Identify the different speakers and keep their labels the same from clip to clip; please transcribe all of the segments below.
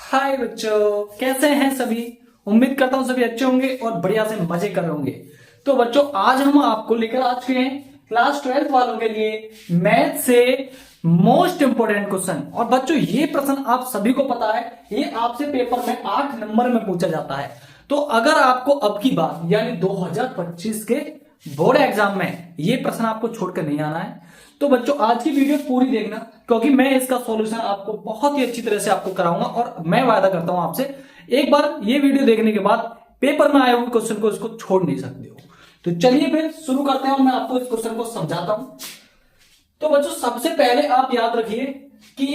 Speaker 1: हाय बच्चों, कैसे हैं सभी। उम्मीद करता हूं सभी अच्छे होंगे और बढ़िया से मजे कर रहे होंगे। तो बच्चों, आज हम आपको लेकर आ चुके हैं क्लास 12 वालों के लिए मैथ से मोस्ट इंपोर्टेंट क्वेश्चन। और बच्चों, ये प्रश्न आप सभी को पता है, ये आपसे पेपर में 8 नंबर में पूछा जाता है। तो अगर आपको अब की बार यानी 2025 के बोर्ड एग्जाम में ये प्रश्न आपको छोड़कर नहीं आना है, तो बच्चों आज की वीडियो पूरी देखना, क्योंकि मैं इसका सॉल्यूशन आपको बहुत ही अच्छी तरह से आपको कराऊंगा। और मैं वादा करता हूं आपसे, एक बार ये वीडियो देखने के बाद पेपर में आए हुए क्वेश्चन को इसको छोड़ नहीं सकते हो। तो चलिए फिर शुरू करते हैं और मैं आपको इस क्वेश्चन को समझाता हूं। तो बच्चों, सबसे पहले आप याद रखिए कि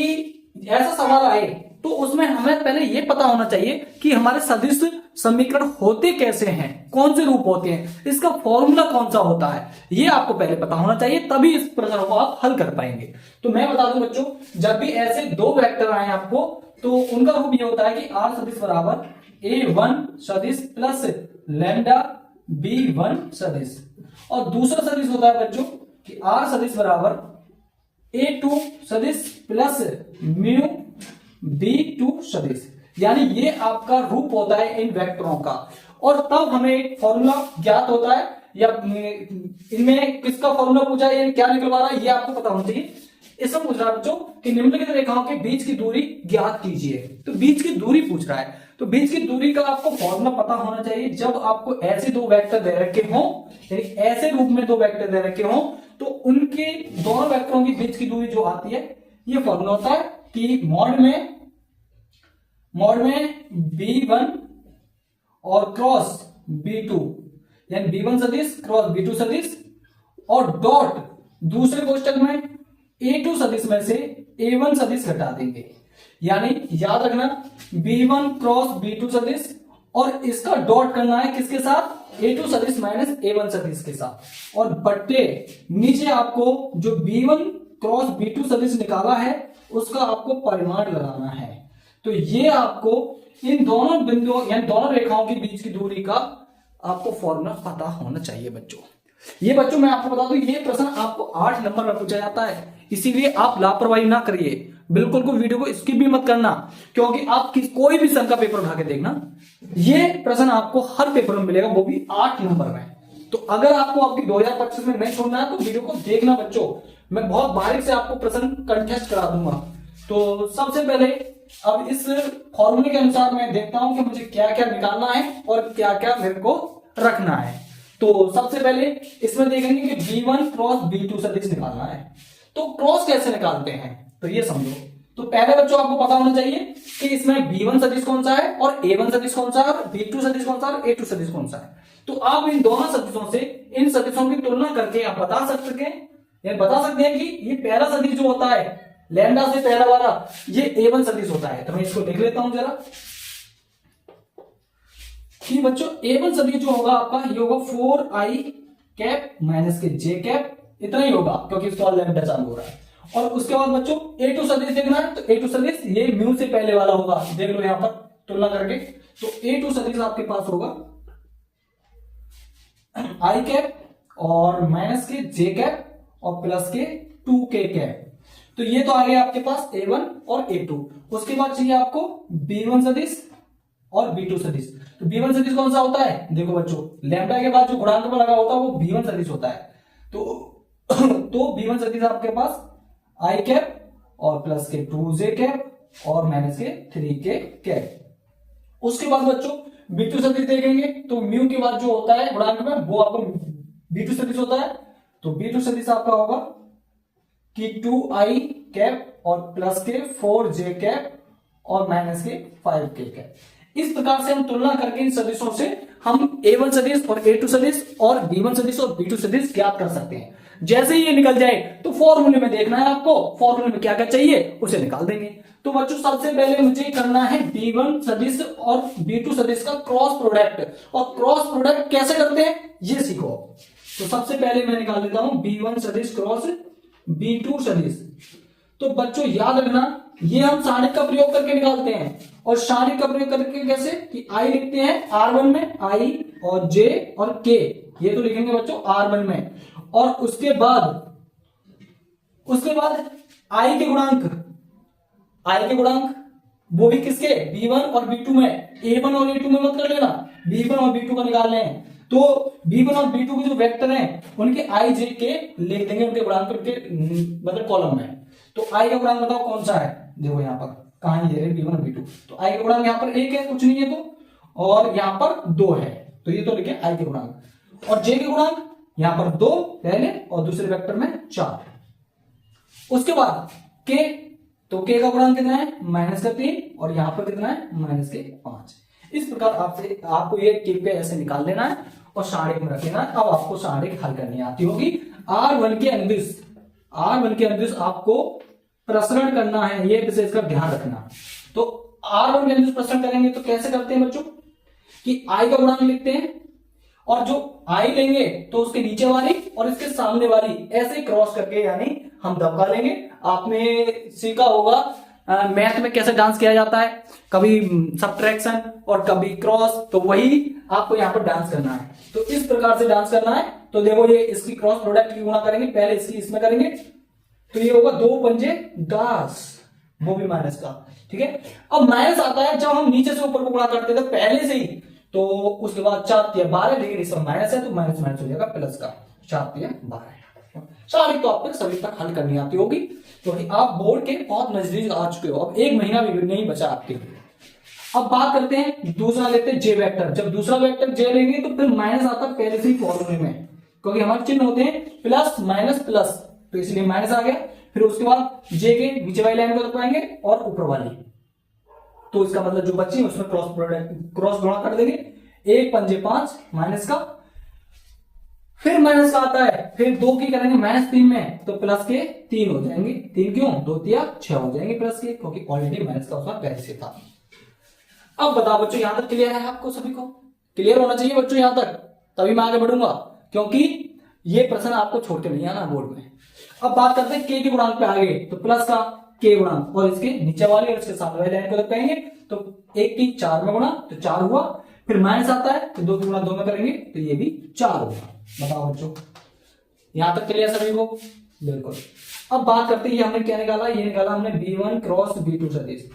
Speaker 1: ऐसा सवाल आए तो उसमें हमें पहले यह पता होना चाहिए कि हमारे सदिश समीकरण होते कैसे हैं, कौन से रूप होते हैं, इसका फॉर्मूला कौन सा होता है, ये आपको पहले पता होना चाहिए, तभी इस प्रश्न को आप हल कर पाएंगे। तो मैं बता दूं बच्चों, जब भी ऐसे दो वेक्टर आए आपको, तो उनका रूप ये होता है कि आर सदिश बराबर a1 सदिश प्लस लैम्डा b1 सदिश, और दूसरा सदिश होता है बच्चों कि आर सदिश बराबर a2 सदिश प्लस म्यू b2 सदिश। यानी ये आपका रूप होता है इन वेक्टरों का, और तब हमें फॉर्मूला ज्ञात होता है, या इनमें किसका फॉर्मूला पूछा है, क्या निकलवा रहा है, ये आपको पता होना चाहिए। इसमें पूछ रहा है बच्चों कि निम्नलिखित रेखाओं के बीच की दूरी ज्ञात कीजिए। तो बीच की दूरी पूछ रहा है, तो बीच की दूरी का आपको फॉर्मूला पता होना चाहिए। जब आपको ऐसे दो वेक्टर दे रखे हों, यानी ऐसे रूप में दो वेक्टर दे रखे हों, तो उनके दोनों वेक्टरों के बीच की दूरी जो आती है, ये फॉर्मूला होता है कि मॉड में b1 और क्रॉस b2, यानी b1 सदिश क्रॉस b2 सदिश, और डॉट दूसरे कोष्टक में a2 सदिश में से a1 सदिश घटा देंगे। यानी याद रखना, b1 क्रॉस b2 सदिश, और इसका डॉट करना है किसके साथ, a2 सदिश माइनस a1 सदिश के साथ, और बट्टे नीचे आपको जो b1 क्रॉस b2 सदिश निकाला है उसका आपको परिमाण लगाना है। तो ये आपको इन दोनों बिंदुओं यानी दोनों रेखाओं के बीच की दूरी का आपको फॉर्मूला पता होना चाहिए बच्चों। ये बच्चों मैं आपको बता दूं, ये प्रश्न आपको 8 नंबर में पूछा जाता है, इसीलिए आप लापरवाही ना करिए, बिल्कुल को वीडियो को स्किप भी मत करना, क्योंकि आप कोई भी सन का पेपर उठा के देखना, ये प्रश्न आपको हर पेपर में मिलेगा, वो भी 8 नंबर में। तो अगर आपको आपकी 2025 में नहीं छोड़ना है तो वीडियो को देखना बच्चों, मैं बहुत बारीक से आपको प्रश्न कंटेस्ट करा दूंगा। तो सबसे पहले अब इस फॉर्मूले के अनुसार मैं देखता हूं कि मुझे क्या क्या निकालना है और क्या क्या मेरे को रखना है। तो सबसे पहले इसमें देखेंगे कि b1 क्रॉस b2 सदिश निकालना है। तो क्रॉस कैसे निकालते हैं, तो ये समझो। तो पहले बच्चों आपको पता होना चाहिए कि इसमें b1 सदिश कौन सा है और a1 सदिश कौन सा है और b2 सदिश कौन सा है और a2 सदिश कौन सा है। तो आप इन दोनों सदिशों से इन सदिशों की तुलना करके आप बता सकते हैं कि ये पहला सदिश जो होता है लैम्डा से पहला वाला, ये a1 सदिश होता है। तो मैं इसको लिख लेता हूं जरा कि बच्चों a1 सदिश जो होगा आपका, ये होगा 4i कैप माइनस के j कैप, इतना ही होगा क्योंकि सॉल्व लैम्डा चालू हो रहा है। और उसके बाद बच्चों a2 सदिश देखना है, तो a2 सदिश ये म्यू से पहले वाला होगा, देख लो यहां पर तुलना करके। तो a2 सदिश आपके पास होगा i कैप और माइनस के j कैप और प्लस के 2k कैप। तो ये तो आ गया आपके पास a1 और a2। उसके बाद चाहिए आपको b1 सदिश और b2 सदिश। तो b1 सदिश कौन सा होता है, देखो बच्चों, लैम्डा के बाद जो गुणांक में लगा होता है वो b1 सदिश होता है। तो b1 सदिश आपके पास i कैप और प्लस के 2j कैप और माइनस के 3k कैप। उसके बाद बच्चों b2 सदिश देखेंगे, तो म्यू के बाद जो होता है गुणांक में वो आपको b2 सदिश होता है। तो b2 सदिश आपका होगा कि 2i कैप और प्लस के 4j कैप और माइनस के 5k कैप। इस प्रकार से हम तुलना करके इन सदिशों से हम a1 सदिश और a2 सदिश और b1 सदिश और b2 सदिश ज्ञात कर सकते हैं। जैसे ही ये निकल जाए तो फॉर्मूले में देखना है आपको, फॉर्मूले में क्या क्या चाहिए उसे निकाल देंगे। तो बच्चों सबसे पहले मुझे करना है b1 सदिश और b2 सदिश का क्रॉस प्रोडक्ट, और क्रॉस प्रोडक्ट कैसे करते हैं ये सीखो। तो सबसे पहले मैं निकाल देता हूं b1 सदिश क्रॉस b2 सदिश। तो बच्चों याद रखना, ये हम सारणिक का प्रयोग करके निकालते हैं, और सारणिक का प्रयोग करके कैसे कि i लिखते हैं r1 में i और j और k, ये तो लिखेंगे बच्चों r1 में, और उसके बाद i के गुणांक वो भी किसके B1 और B2 में, A1 और A2 में मत कर लेना, B1 और B2 का निकाल लें। तो B1 और B2 के जो वेक्टर हैं उनके I J के लिख देंगे, उनके गुणांक उनके मतलब कॉलम में। तो I का गुणांक बताओ कौन सा है, देखो यहाँ पर कहां ये है B1 और B2, तो I का गुणांक यहाँ पर 1 है, कुछ नहीं है तो, और यहाँ पर 2 है, तो ये तो लिखे I के गुणांक। और J के गुणांक यहाँ पर 2 पहले और दूसरे वेक्टर में 4। उसके बाद K, तो K का गुणांक कितना है -3, और यहाँ पर कितना है -5। इस प्रकार आपसे आपको ये K पे ऐसे निकाल लेना है और सारणिक में रख लेना है। अब आपको सारणिक हल करनी आती होगी। R1 के अनुदिश आपको प्रसरण करना है, ये विशेष कर ध्यान रखना। तो R1 के अनुदिश प्रसरण करेंगे तो कैसे करते हैं बच्चों कि I का गुणांक लिखते हैं, और जो I लेंगे तो उसके नीचे वाली और इसके सामने वाली ऐसे क्रॉस करके यानी हम दबका लेंगे। आपने सीखा होगा मैथ में कैसे डांस किया जाता है, कभी सबट्रैक्शन और कभी क्रॉस, तो वही आपको यहाँ पर डांस करना है। तो इस प्रकार से डांस करना है। तो देखो ये इसकी क्रॉस प्रोडक्ट की गुणा करेंगे, पहले इसकी इसमें करेंगे, तो ये होगा 2 पंजे 10, वो भी माइनस का, ठीक है। अब माइनस आता है जब हम नीचे से ऊपर को गुणा करते थे पहले से ही, तो उसके बाद 4 × 12, लेकिन इसमें माइनस है तो माइनस माइनस हो जाएगा प्लस का, 4 × 12। सारी तो आप तक सभी तक हल करनी आती होगी, क्योंकि आप बोर्ड के बहुत नजदीक आ चुके हो, अब 1 महीना भी नहीं बचा आपके लिए। अब बात करते हैं दूसरा, लेते हैं J वेक्टर। जब दूसरा वेक्टर J लेंगे तो फिर माइनस आता है पहले से ही फॉर्मूले में, क्योंकि हमारे चिन्ह होते हैं प्लस माइनस प्लस, तो इसलिए माइनस आ गया। फिर उसके बाद J के नीचे वाली लाइन को लगाएंगे और ऊपर वाली, तो इसका मतलब जो बच्चे उसमें क्रॉस गुणा कर देंगे, 1 पंजे 5 माइनस का, फिर माइनस का आता है, फिर 2 की करेंगे -3 में तो प्लस के 3 हो जाएंगे। 3 क्यों, 2 × 6 हो जाएंगे प्लस के, क्योंकि ऑलरेडी माइनस का उसका पहले से था। अब बताओ बच्चों, यहां तक क्लियर है आपको सभी को? क्लियर होना चाहिए बच्चों यहां तक, तभी मैं आगे बढ़ूंगा, क्योंकि ये प्रश्न आपको छोड़ के नहीं आना बोर्ड में। अब बात करते हैं K के गुणांक पे आगे, तो प्लस का K गुणांक और इसके नीचे वाले और इसके सामने वाले लाइन को लगाएंगे, तो 1 की 4 में गुणा तो 4 हुआ, फिर माइनस आता है तो 2 की गुणा 2 में करेंगे तो ये भी 4 होगा। बताओ बच्चों, यहां तक क्लियर सभी को? बिल्कुल। अब बात करते हैं, ये हमने क्या निकाला, ये निकाला हमने B1 क्रॉस B2 सदिश।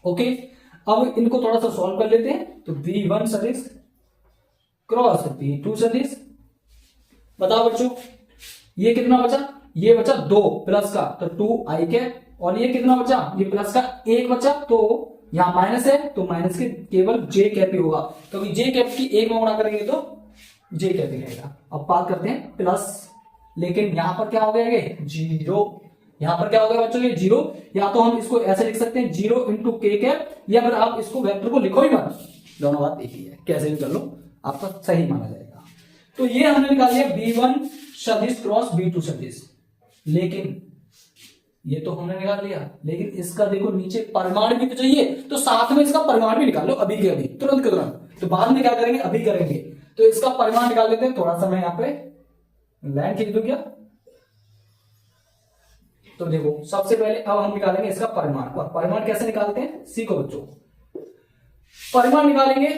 Speaker 1: ओके, अब इनको थोड़ा सा सॉल्व कर लेते हैं। तो B1 सदिश क्रॉस B2 सदिश, बताओ बच्चों ये कितना बचा, ये बचा 2 प्लस का तो 2i कैप, और ये कितना बचा, ये प्लस का 1 बचा, तो यहां माइनस है तो माइनस के केवल j कैप ही होगा, क्योंकि j कैप की 1 में गुणा करेंगे तो j कैप ही रहेगा। अब बात करते हैं प्लस, लेकिन यहां पर क्या हो गया, ये 0, यहां पर क्या हो गया बच्चों, ये 0, या तो हम इसको ऐसे लिख सकते हैं 0 × k कैप, या फिर आप इसको वेक्टर को लिखो ही मत, दोनों बात एक ही है, कैसे भी कर लो आपका सही माना जाएगा। तो ये हमने निकाल लिया B1 सदिश क्रॉस B2 सदिश, लेकिन ये तो हमने निकाल लिया, लेकिन इसका देखो नीचे परिमाण भी तो चाहिए, तो साथ में इसका परिमाण भी निकाल लो अभी के अभी, तुरंत के तुरंत। तो बाद में क्या करेंगे, अभी करेंगे, तो इसका परिमाण निकाल लेते हैं। थोड़ा सा मैं यहाँ पे लाइन खींच दूं क्या, तो देखो सबसे पहले अब हम निकालेंगे इसका परिमाण, और परिमाण कैसे निकालते हैं सीखो बच्चों। परिमाण निकालेंगे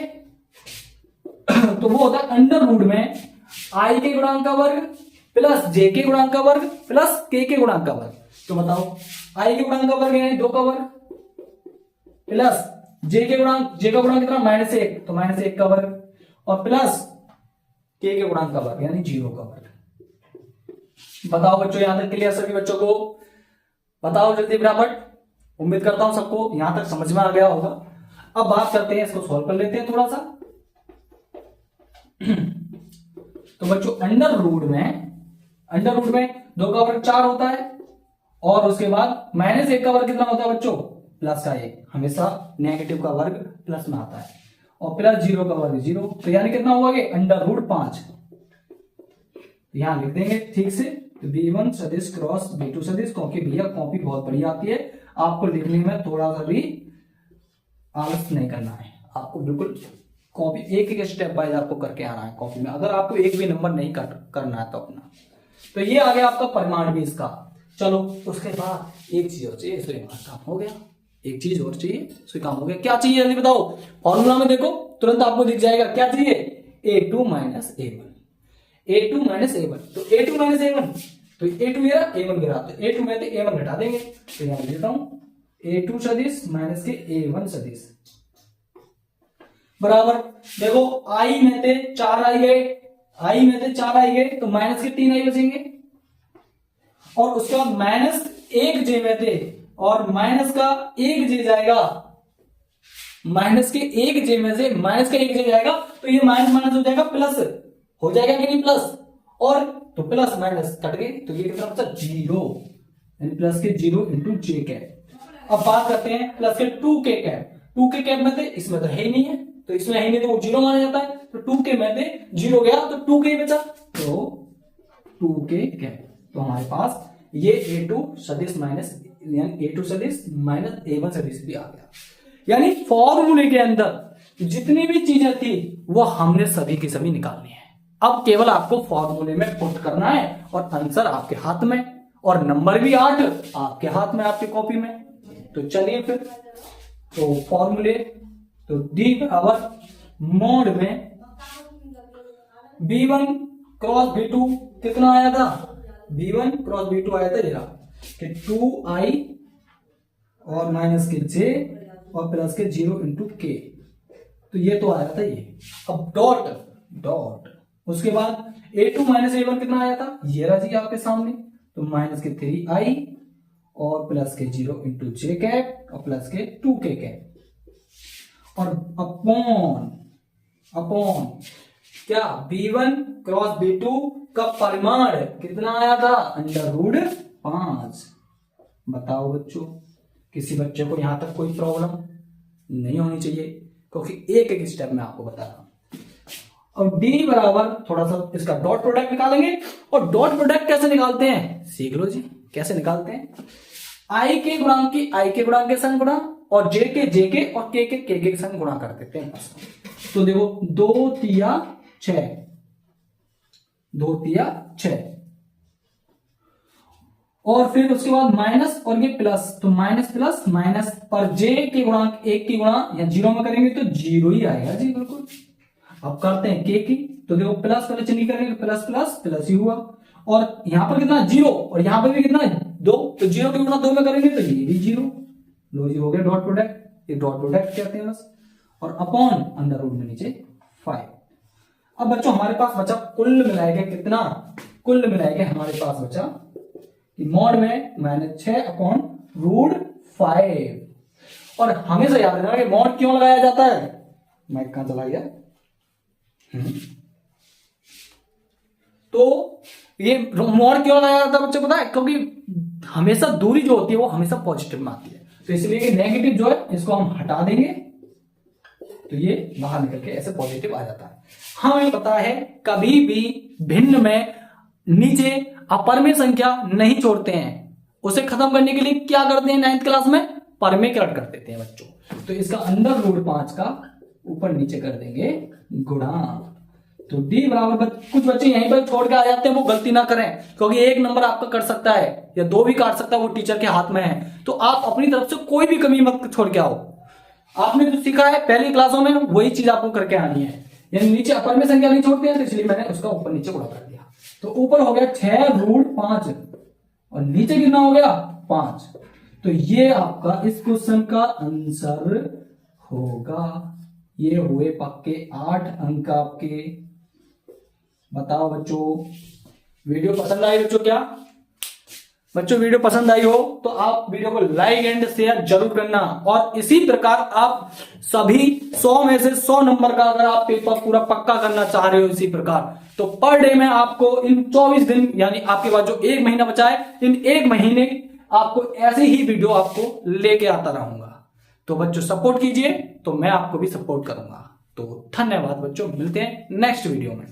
Speaker 1: तो वो होता है अंडर रूट में i के गुणांक का वर्ग प्लस j के गुणांक का वर्ग प्लस k के गुणांक का वर्ग। तो बताओ i के गुणांक का वर्ग यानी 2 का वर्ग प्लस j के गुणांक, j का गुणांक कितना -1 तो -1 का वर्ग, और प्लस k के गुणांक का वर्ग यानी 0 का वर्ग। बताओ बच्चों यहां तक क्लियर सभी बच्चों को? बताओ जल्दी फटाफट, उम्मीद करता हूं सबको यहां तक समझ में आ गया होगा। अब बात करते हैं, इसको सॉल्व कर लेते हैं थोड़ा सा। तो बच्चों अंडर रूट में 2 का वर्ग 4 होता है, और उसके बाद -1 का वर्ग कितना होता है बच्चों, प्लस का 1, हमेशा नेगेटिव का वर्ग प्लस में आता है, और प्लस 0 का वर्ग 0, तो यानी कितना हुआ ये अंडर रूट 5। यहां लिख देंगे ठीक से, तो B1 सदिश क्रॉस B2 सदिश, क्योंकि भैया कॉपी बहुत बड़ी आती है, आपको लिखने में थोड़ा सा भी आलस नहीं करना है, आपको बिल्कुल कॉपी एक स्टेप बाय आपको करके आना है कॉपी में, अगर आपको एक भी नंबर नहीं करना है तो अपना। तो ये आ गया आपका परिमाण भी इसका। चलो उसके बाद एक चीज और चाहिए, इसलिए काम हो गया, एक चीज और चाहिए, इसलिए काम हो गया। क्या चाहिए जल्दी बताओ, फॉर्मूला में देखो तुरंत आपको दिख जाएगा क्या चाहिए, a2 - a1, a2 - a1, तो a2 - a1, तो a2 गिरा a1 गिरा, तो a2 में से a1 घटा देंगे, तो यहां लिखता हूं A2 सदिश माइनस के A1 सदिश बराबर। देखो आई में थे 4 आई गए, तो माइनस के 3 आई बचेंगे, और उसके बाद माइनस 1 जे में थे और माइनस का 1 जे जाएगा, माइनस के 1 जे में से माइनस का 1 जे जाएगा, तो ये माइनस माइनस हो जाएगा प्लस, हो जाएगा कि नहीं प्लस, और तो प्लस माइनस कट गए, तो ये कितना बचा 0, यानी प्लस के 0 इंटू जे कैप। अब बात करते हैं प्लस के 2 के कैप। 2 के कैप में थे, इसमें तो है ही नहीं है, तो इसमें है ही नहीं तो वो 0 माना जाता है, तो 2 के में थे 0 गया तो 2 के ही बचा, तो 2 के कैप। तो हमारे पास ये A2 सदिश माइनस यानी A2 सदिश माइनस A1 सदिश भी आ गया। यानी फॉर्मूले के अंदर जितनी भी चीजें थी वो हमने सभी की सभी निकालनी है। अब केवल आपको फॉर्मूले में पुट करना है और आंसर आपके हाथ में, और नंबर भी 8 आपके हाथ में, आपकी कॉपी में। तो चलिए फिर, तो फॉर्मूले, तो डी बराबर मोड में B1 क्रॉस B2 कितना आया था, B1 क्रॉस B2 आया था ये कि 2i और माइनस के j और प्लस के 0 इंटू के, तो ये तो आया था ये। अब डॉट डॉट, उसके बाद A2 माइनस A1 कितना आया था, ये रहा जी आपके सामने, तो माइनस के 3i और प्लस के 0 इंटू जे कैप और प्लस के 2 के कैप, और अपॉन अपॉन क्या B1 क्रॉस B2 का परिमाण कितना आया था, √5। बताओ बच्चों, किसी बच्चे को यहां तक कोई प्रॉब्लम नहीं होनी चाहिए, क्योंकि एक एक स्टेप में आपको बता रहा हूं। अब D बराबर थोड़ा सा इसका डॉट प्रोडक्ट निकालेंगे, और डॉट प्रोडक्ट कैसे निकालते हैं सीख लो जी, कैसे निकालते हैं। I के गुणांक की I के गुणांक के संग गुणा, और J के और K के संग गुणा कर देते हैं। तो देखो 2 तिया 6, 2 तिया 6, और फिर उसके बाद माइनस और ये प्लस, तो माइनस प्लस माइनस, पर J के गुणांक 1 की गुणा या 0 में करेंगे तो 0 ही आएगा जी, बिल्कुल। अब करते हैं K की, तो देखो प्लस पहले चलिए करेंगे, प्लस प्लस प्लस ही हुआ, और यहां पर कितना 0, और यहां पर भी कितना 2, तो 0 के गुणा 2 में करेंगे तो ये भी 0, लो जी हो गया डॉट प्रोडक्ट, ये डॉट प्रोडक्ट कहते हैं बस, और अपॉन अंडर रूट में नीचे 5। अब बच्चों हमारे पास बचा कुल मिलाएगा कितना, कुल मिलाएगा हमारे पास बचा कि मॉड में -6 अपॉन √5, और हमेशा याद रखना कि मॉड क्यों लगाया जाता है, माइक कहां चला गया, तो ये मॉड क्यों लगाया जाता है बच्चों पता है, क्योंकि हमेशा दूरी जो होती है वो हमेशा पॉजिटिव में आती है, तो इसलिए नेगेटिव जो है इसको हम हटा देंगे, तो ये बाहर निकल के ऐसे पॉजिटिव आ जाता है। हमें पता है कभी भी भिन्न में नीचे अपरमेय संख्या नहीं छोड़ते हैं, उसे खत्म करने के लिए क्या करते हैं 9th क्लास में, परमेय कर देते हैं बच्चों। तो इसका अंदर √5 का ऊपर नीचे कर देंगे गुणा। तो D बराबर, कुछ बच्चे यहीं पर छोड़ के आ जाते हैं, वो गलती ना करें, क्योंकि 1 नंबर आपका कट सकता है या 2 भी काट सकता है, वो टीचर के हाथ में है। तो आप अपनी तरफ से कोई भी कमी मत छोड़ के आओ, आपने जो सीखा है पहली क्लासों में वही चीज आपको करके आनी है, यानी नीचे अपर में संख्या नहीं छोड़ते हैं, तो इसलिए मैंने उसका ऊपर नीचे गुणा कर दिया। तो ऊपर हो गया 6√5 और नीचे कितना हो गया 5, तो ये आपका इस क्वेश्चन का आंसर होगा। ये हुए पक्के 8 अंक आपके। बताओ बच्चों, वीडियो पसंद आई बच्चों, क्या बच्चों वीडियो पसंद आई हो तो आप वीडियो को लाइक एंड शेयर जरूर करना, और इसी प्रकार आप सभी 100 में से 100 नंबर का अगर आप पेपर पूरा पक्का करना चाह रहे हो इसी प्रकार, तो पर डे में आपको इन 24 दिन यानी आपके पास जो 1 महीना बचा है, इन 1 महीने आपको ऐसे ही वीडियो आपको लेके आता रहूंगा। तो बच्चों सपोर्ट कीजिए, तो मैं आपको भी सपोर्ट करूंगा। तो धन्यवाद बच्चों, मिलते हैं नेक्स्ट वीडियो में।